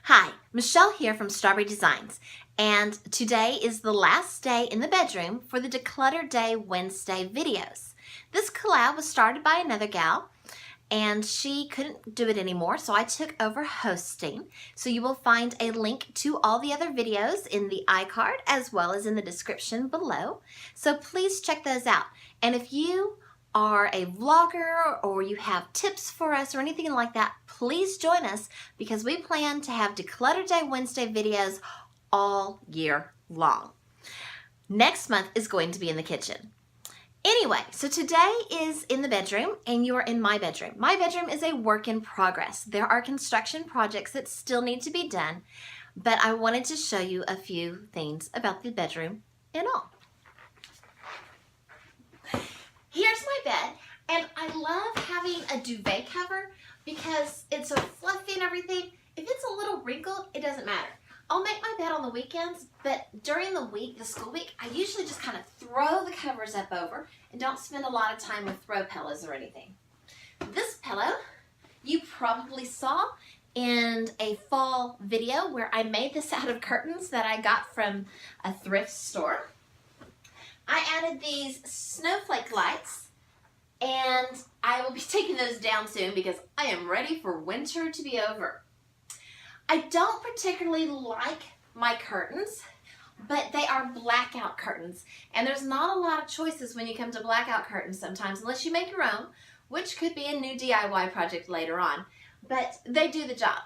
Hi, Michelle here from Straw-Bearie Designs, and today is the last day in the bedroom for the Declutter Day Wednesday videos. This collab was started by another gal, and she couldn't do it anymore, so I took over hosting. So you will find a link to all the other videos in the iCard as well as in the description below. So please check those out. And if you are a vlogger or you have tips for us or anything like that, please join us because we plan to have Declutter Day Wednesday videos all year long. Next month is going to be in the kitchen. Anyway, so today is in the bedroom and you are in my bedroom. My bedroom is a work in progress. There are construction projects that still need to be done, but I wanted to show you a few things about the bedroom and all. Here's my bed, and I love having a duvet cover because it's so fluffy and everything. If it's a little wrinkled, it doesn't matter. I'll make my bed on the weekends, but during the week, the school week, I usually just kind of throw the covers up over and don't spend a lot of time with throw pillows or anything. This pillow you probably saw in a fall video where I made this out of curtains that I got from a thrift store. I added these snowflake lights, and I will be taking those down soon because I am ready for winter to be over. I don't particularly like my curtains, but they are blackout curtains, and there's not a lot of choices when you come to blackout curtains sometimes, unless you make your own, which could be a new DIY project later on, but they do the job.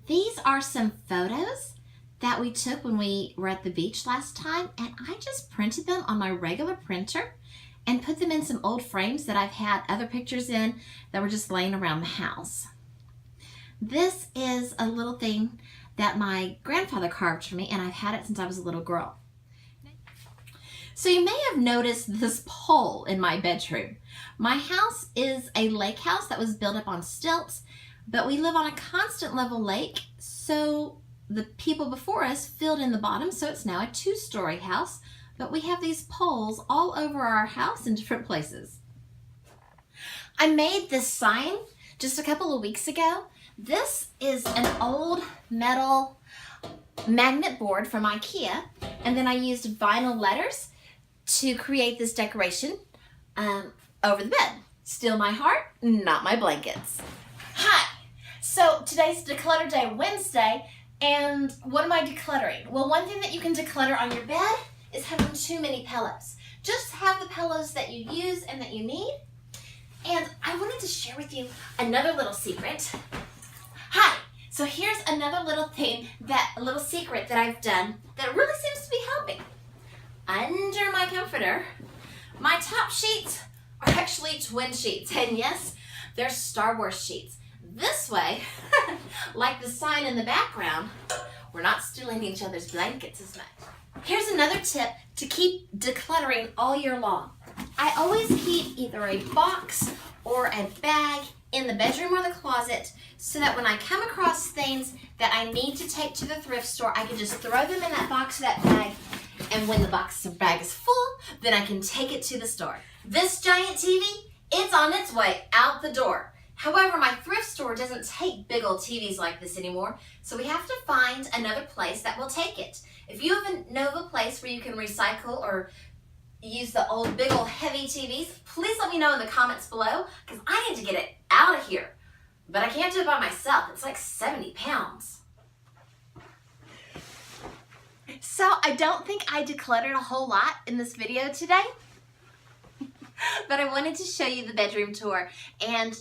These are some photos that we took when we were at the beach last time, and I just printed them on my regular printer and put them in some old frames that I've had other pictures in that were just laying around the house. This is a little thing that my grandfather carved for me, and I've had it since I was a little girl. So you may have noticed this pole in my bedroom. My house is a lake house that was built up on stilts, but we live on a constant level lake, so the people before us filled in the bottom, so it's now a two-story house, but we have these poles all over our house in different places. I made this sign just a couple of weeks ago. This is an old metal magnet board from IKEA, and then I used vinyl letters to create this decoration over the bed. Still my heart, not my blankets. Hi, so today's Declutter Day Wednesday, and what am I decluttering? Well, one thing that you can declutter on your bed is having too many pillows. Just have the pillows that you use and that you need. And I wanted to share with you another little secret. Hi, so here's another little thing, a little secret that I've done that really seems to be helping. Under my comforter, my top sheets are actually twin sheets. And yes, they're Star Wars sheets. This way, like the sign in the background, we're not stealing each other's blankets as much. Here's another tip to keep decluttering all year long. I always keep either a box or a bag in the bedroom or the closet so that when I come across things that I need to take to the thrift store, I can just throw them in that box or that bag, and when the box or bag is full, then I can take it to the store. This giant TV, it's on its way out the door. However, my thrift store doesn't take big old TVs like this anymore, so we have to find another place that will take it. If you know of a place where you can recycle or use the old big old heavy TVs, please let me know in the comments below because I need to get it out of here. But I can't do it by myself. It's like 70 pounds. So I don't think I decluttered a whole lot in this video today, but I wanted to show you the bedroom tour, and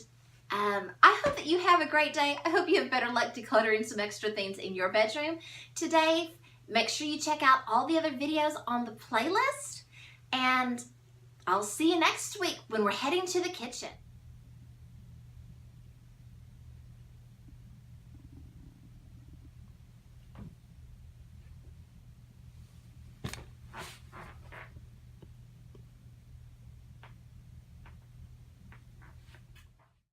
I hope that you have a great day. I hope you have better luck decluttering some extra things in your bedroom today. Make sure you check out all the other videos on the playlist, and I'll see you next week when we're heading to the kitchen.